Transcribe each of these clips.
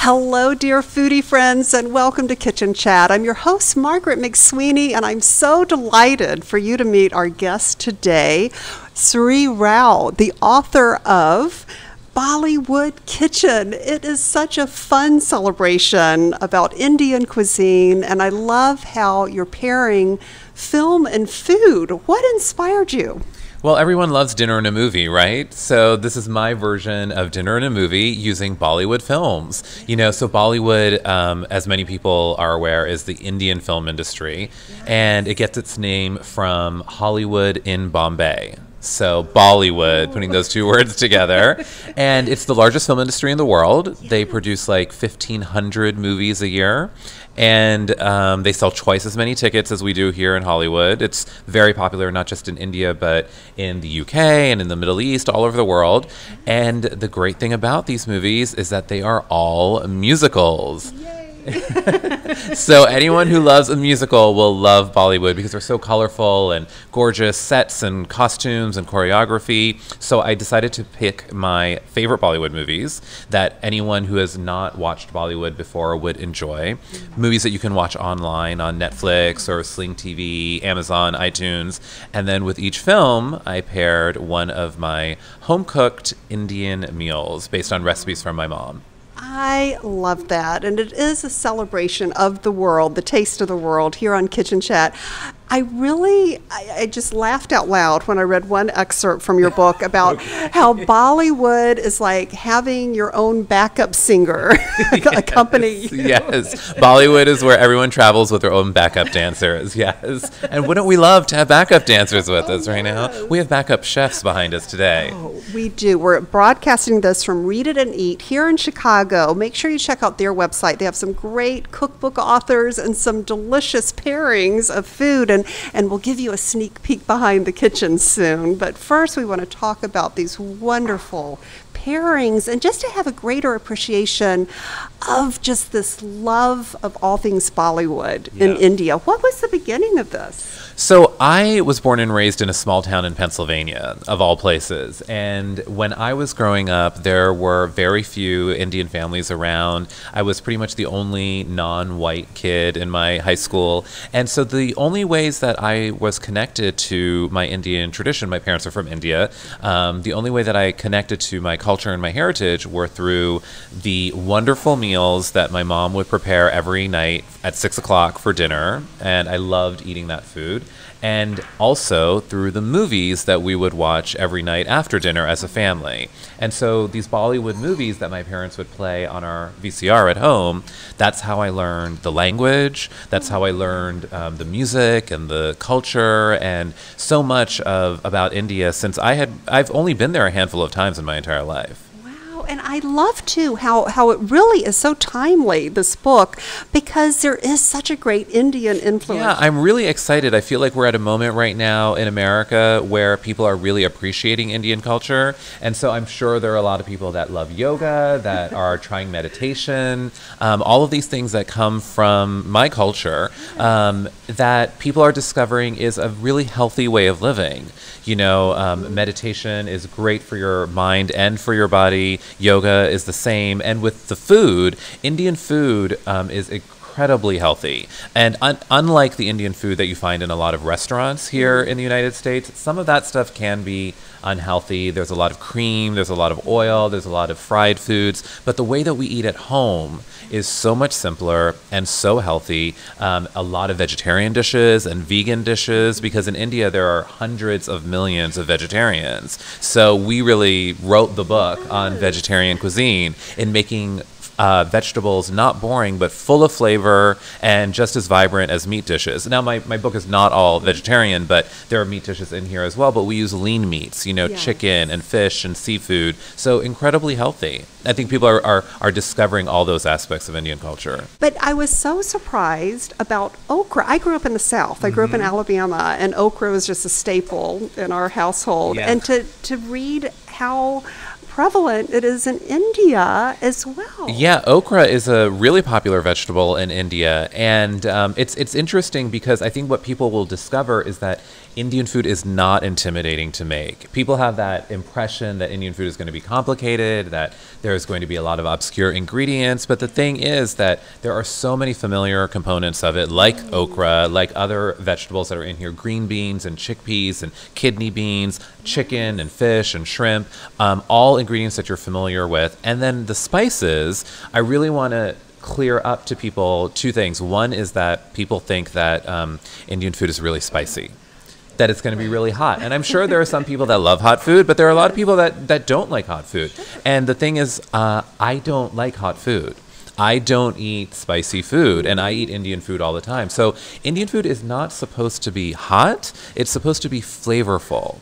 Hello, dear foodie friends, and welcome to Kitchen Chat. I'm your host, Margaret McSweeney, and I'm so delighted for you to meet our guest today, Sri Rao, the author of Bollywood Kitchen. It is such a fun celebration about Indian cuisine, and I love how you're pairing film and food. What inspired you? Well, everyone loves dinner and a movie, right? So this is my version of dinner and a movie using Bollywood films. So Bollywood, as many people are aware, is the Indian film industry, and it gets its name from Hollywood in Bombay. So Bollywood, putting those two words together. And it's the largest film industry in the world. They produce like 1,500 movies a year. And they sell twice as many tickets as we do here in Hollywood. It's very popular, not just in India, but in the UK and in the Middle East, all over the world. And the great thing about these movies is that they are all musicals. So anyone who loves a musical will love Bollywood because they're so colorful and gorgeous sets and costumes and choreography. So I decided to pick my favorite Bollywood movies that anyone who has not watched Bollywood before would enjoy. Movies that you can watch online on Netflix or Sling TV, Amazon, iTunes. And then with each film, I paired one of my home-cooked Indian meals based on recipes from my mom. I love that, and it is a celebration of the world, the taste of the world here on Kitchen Chat. I just laughed out loud when I read one excerpt from your book about how Bollywood is like having your own backup singer accompany you. Yes, Bollywood is where everyone travels with their own backup dancers, yes. And wouldn't we love to have backup dancers with us right now? We have backup chefs behind us today. Oh, we do. We're broadcasting this from Read It and Eat here in Chicago. Make sure you check out their website. They have some great cookbook authors and some delicious pairings of food. And we'll give you a sneak peek behind the kitchen soon. But first, we want to talk about these wonderful pairings and just to have a greater appreciation of just this love of all things Bollywood in India. What was the beginning of this? So I was born and raised in a small town in Pennsylvania, of all places. And when I was growing up, there were very few Indian families around. I was pretty much the only non-white kid in my high school. And so the only ways that I was connected to my Indian tradition, my parents are from India, the only way that I connected to my culture and my heritage were through the wonderful meals that my mom would prepare every night at 6 o'clock for dinner. And I loved eating that food. And also through the movies that we would watch every night after dinner as a family. And so these Bollywood movies that my parents would play on our VCR at home, that's how I learned the language, that's how I learned the music and the culture and so much about India since I've only been there a handful of times in my entire life. And I love, too, how it really is so timely, this book, because there is such a great Indian influence. Yeah, I'm really excited. I feel like we're at a moment right now in America where people are really appreciating Indian culture. And so I'm sure there are a lot of people that love yoga, that are trying meditation, all of these things that come from my culture that people are discovering is a really healthy way of living. Meditation is great for your mind and for your body. Yoga is the same. And with the food, Indian food is incredibly healthy. And unlike the Indian food that you find in a lot of restaurants here in the United States, some of that stuff can be unhealthy. There's a lot of cream, there's a lot of oil, there's a lot of fried foods. But the way that we eat at home is so much simpler and so healthy. A lot of vegetarian dishes and vegan dishes, because in India there are hundreds of millions of vegetarians. So we really wrote the book on vegetarian cuisine in making vegetables not boring but full of flavor and just as vibrant as meat dishes. Now my book is not all vegetarian, but there are meat dishes in here as well, but we use lean meats, chicken and fish and seafood, so incredibly healthy. I think people are discovering all those aspects of Indian culture. But I was so surprised about okra. I grew up in the South. I grew up in Alabama, and okra was just a staple in our household. Yeah. And to read how prevalent it is in India as well. Yeah, okra is a really popular vegetable in India, and it's interesting because I think what people will discover is that Indian food is not intimidating to make. People have that impression that Indian food is going to be complicated, that there's going to be a lot of obscure ingredients, but the thing is that there are so many familiar components of it, like okra, like other vegetables that are in here, green beans and chickpeas and kidney beans, chicken and fish and shrimp, all ingredients that you're familiar with. And then the spices, I really want to clear up to people two things. One is that people think that Indian food is really spicy, that it's going to be really hot. And I'm sure there are some people that love hot food, but there are a lot of people that don't like hot food. And the thing is, I don't like hot food. I don't eat spicy food, and I eat Indian food all the time. So Indian food is not supposed to be hot. It's supposed to be flavorful.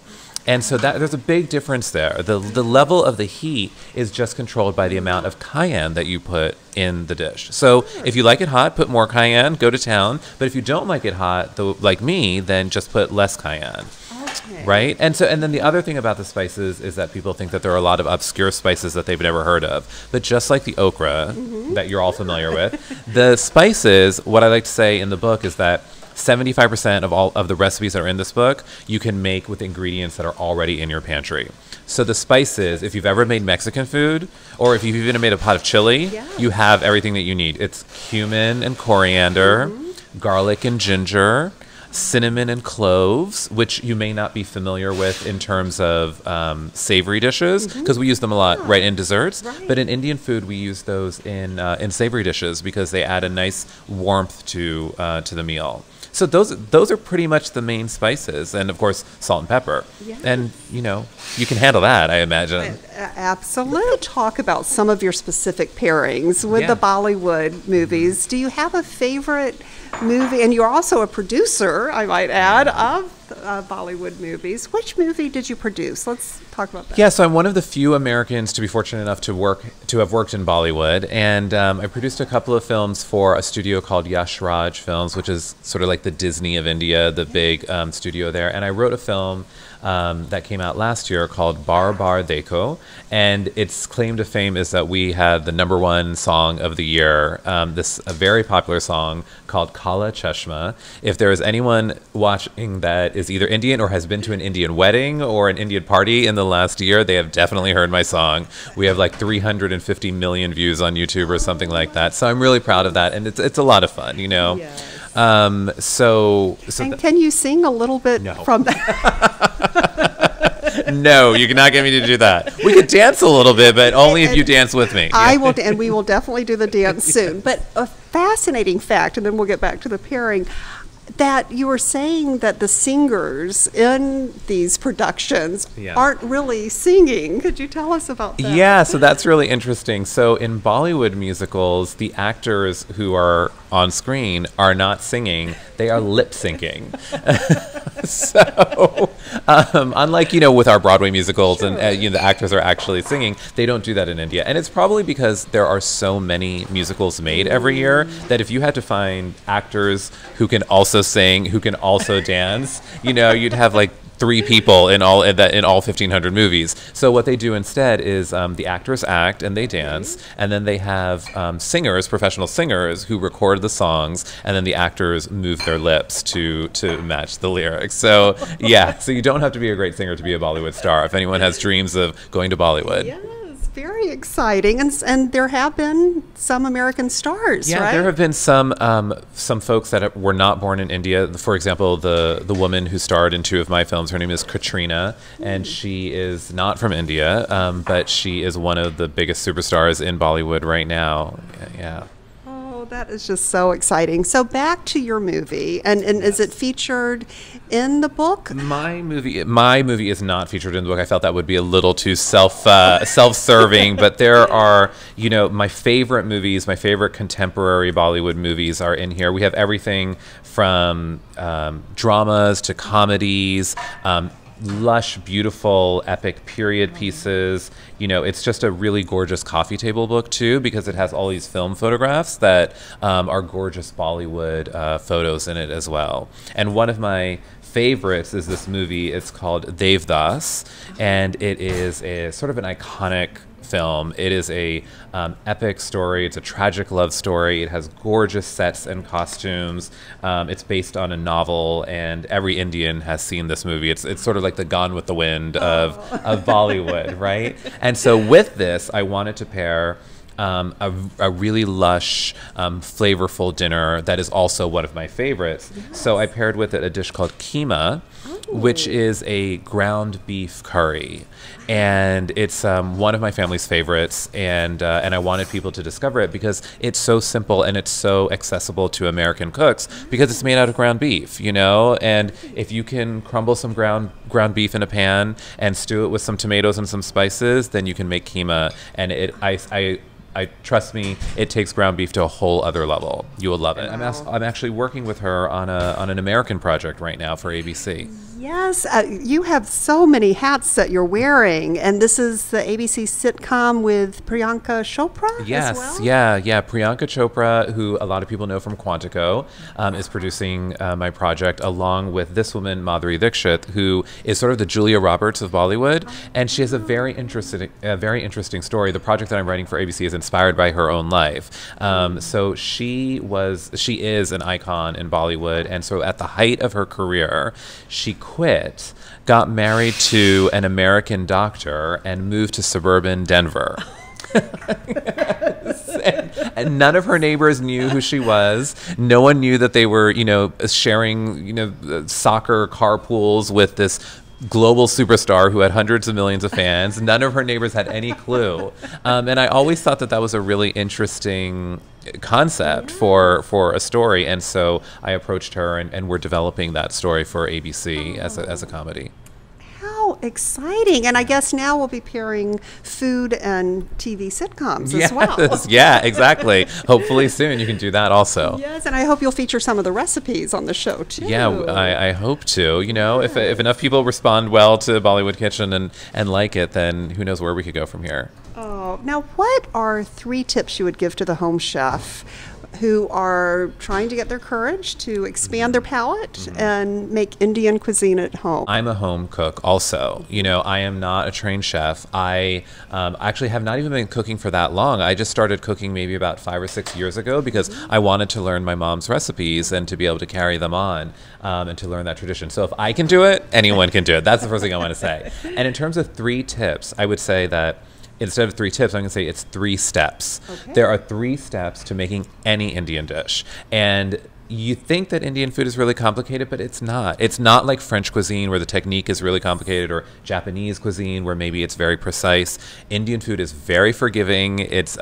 And so there's a big difference there. The level of the heat is just controlled by the amount of cayenne that you put in the dish. So if you like it hot, put more cayenne, go to town. But if you don't like it hot, like me, then just put less cayenne. Okay. Right? And then the other thing about the spices is that people think that there are a lot of obscure spices that they've never heard of. But just like the okra that you're all familiar with, the spices, what I like to say in the book is that 75% of all of the recipes that are in this book you can make with ingredients that are already in your pantry. So the spices, if you've ever made Mexican food, or if you've even made a pot of chili, you have everything that you need. It's cumin and coriander, garlic and ginger, cinnamon and cloves, which you may not be familiar with in terms of savory dishes, because we use them a lot right in desserts. Right. But in Indian food, we use those in savory dishes because they add a nice warmth to the meal. So those are pretty much the main spices, and of course salt and pepper. Yes. And you can handle that, I imagine. Absolutely. Talk about some of your specific pairings with the Bollywood movies. Do you have a favorite movie? And you're also a producer, I might add, of Bollywood movies. Which movie did you produce? Let's talk about that. Yeah, so I'm one of the few Americans to be fortunate enough to have worked in Bollywood, and I produced a couple of films for a studio called Yash Raj Films, which is sort of like the Disney of India, the big studio there. And I wrote a film that came out last year called Bar Bar Dekho, and its claim to fame is that we had the #1 song of the year, a very popular song called Kala Chashma. If there is anyone watching that is either Indian or has been to an Indian wedding or an Indian party in the last year, they have definitely heard my song. We have like 350 million views on YouTube or something like that. So I'm really proud of that, and it's a lot of fun, Yes. And can you sing a little bit from that? No, you cannot get me to do that. We could dance a little bit, but only if you dance with me. I will, and we will definitely do the dance soon. But a fascinating fact, and then we'll get back to the pairing, that you were saying that the singers in these productions aren't really singing. Could you tell us about that? Yeah, so that's really interesting. So in Bollywood musicals, the actors who are on screen are not singing, they are lip syncing. So unlike with our Broadway musicals and the actors are actually singing, they don't do that in India. And it's probably because there are so many musicals made every year that if you had to find actors who can also sing, who can also dance, you'd have like 3 people in all 1,500 movies. So what they do instead is the actors act and they dance, and then they have singers, professional singers, who record the songs, and then the actors move their lips to match the lyrics. So so you don't have to be a great singer to be a Bollywood star. If anyone has dreams of going to Bollywood. Yes, very exciting, and there have been some American stars, right? There have been some folks that were not born in India. For example, the woman who starred in 2 of my films, her name is Katrina, and she is not from India, but she is one of the biggest superstars in Bollywood right now. Yeah. That is just so exciting. So back to your movie, and is it featured in the book? My movie is not featured in the book. I felt that would be a little too self-serving, but there are, my favorite movies, my favorite contemporary Bollywood movies are in here. We have everything from dramas to comedies, lush, beautiful, epic period pieces. It's just a really gorgeous coffee table book too, because it has all these film photographs that are gorgeous Bollywood photos in it as well. And one of my favorites is this movie. It's called Devdas, and it is a sort of an iconic film. It is a epic story. It's a tragic love story. It has gorgeous sets and costumes. It's based on a novel, and every Indian has seen this movie. It's sort of like the Gone with the Wind of Bollywood, right? And so with this, I wanted to pair a really lush, flavorful dinner that is also one of my favorites. Yes. So I paired with it a dish called keema, which is a ground beef curry. And it's one of my family's favorites, and I wanted people to discover it because it's so simple and it's so accessible to American cooks because it's made out of ground beef, you know? And if you can crumble some ground beef in a pan and stew it with some tomatoes and some spices, then you can make keema. And I trust me, it takes ground beef to a whole other level. You will love it. Wow. I'm actually working with her on an American project right now for ABC. Yes, you have so many hats that you're wearing, and this is the ABC sitcom with Priyanka Chopra yes, as well? Yeah. Priyanka Chopra, who a lot of people know from Quantico, is producing my project along with this woman, Madhuri Dixit, who is sort of the Julia Roberts of Bollywood, and she has a very interesting story. The project that I'm writing for ABC is inspired by her own life. So she is an icon in Bollywood, and so at the height of her career, she quit, got married to an American doctor, and moved to suburban Denver. And none of her neighbors knew who she was. No one knew that they were, sharing, soccer carpools with this global superstar who had hundreds of millions of fans. None of her neighbors had any clue. And I always thought that was a really interesting concept for a story. And so I approached her, and we're developing that story for ABC as a comedy. How exciting. And I guess now we'll be pairing food and TV sitcoms as well. Yeah, exactly. Hopefully soon you can do that also. Yes, and I hope you'll feature some of the recipes on the show too. Yeah, I hope to. If enough people respond well to Bollywood Kitchen and like it, then who knows where we could go from here. Oh, now what are 3 tips you would give to the home chef who are trying to get their courage to expand their palate and make Indian cuisine at home? I'm a home cook also. I am not a trained chef. I actually have not even been cooking for that long. I just started cooking maybe about 5 or 6 years ago because I wanted to learn my mom's recipes and to be able to carry them on and to learn that tradition. So if I can do it, anyone can do it. That's the first thing I want to say. And in terms of 3 tips, I would say that instead of 3 tips, I'm going to say it's 3 steps. Okay. There are 3 steps to making any Indian dish. And you think that Indian food is really complicated, but it's not. It's not like French cuisine where the technique is really complicated, or Japanese cuisine where maybe it's very precise. Indian food is very forgiving. It's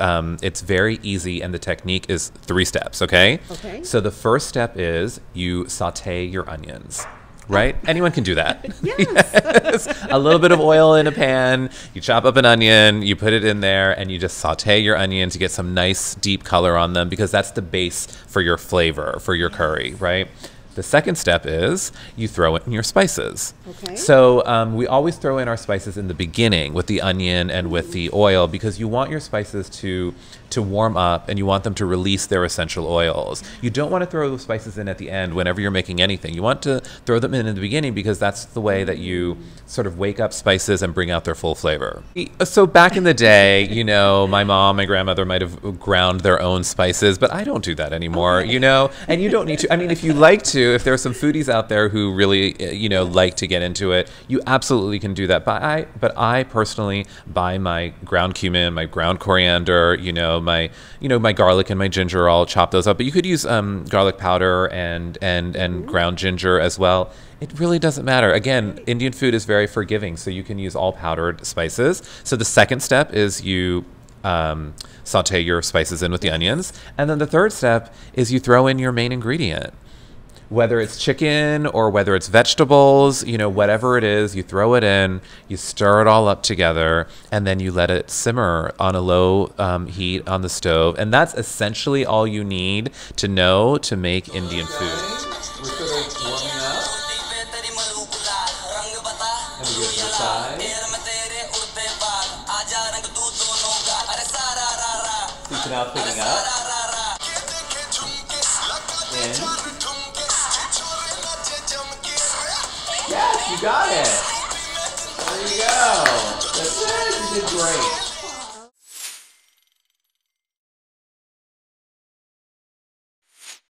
very easy, and the technique is 3 steps, okay? Okay. So the first step is you saute your onions. Right? Anyone can do that. Yes. A little bit of oil in a pan, you chop up an onion, you put it in there, and you just saute your onions. You get some nice deep color on them because that's the base for your flavor, for your curry, right? The second step is you throw in your spices. Okay. So we always throw in our spices in the beginning with the onion and with the oil because you want your spices to warm up and you want them to release their essential oils. You don't want to throw those spices in at the end whenever you're making anything. You want to throw them in the beginning because that's the way that you sort of wake up spices and bring out their full flavor. So back in the day, my mom, my grandmother might have ground their own spices, but I don't do that anymore, and you don't need to. I mean, if you like to, if there are some foodies out there who really, like to get into it, you absolutely can do that. But I personally buy my ground cumin, my ground coriander, my garlic and my ginger. I'll chop those up. But you could use garlic powder and ground ginger as well. It really doesn't matter. Again, Indian food is very forgiving, so you can use all powdered spices. So the second step is you saute your spices in with the onions. And then the third step is you throw in your main ingredient. Whether it's chicken or whether it's vegetables, whatever it is, you throw it in, you stir it all up together, and then you let it simmer on a low heat on the stove. And that's essentially all you need to know to make Indian food. We're sort of warming up. And we get to the side. You can now picking up. In. You got it. There you go. That's it. You did great.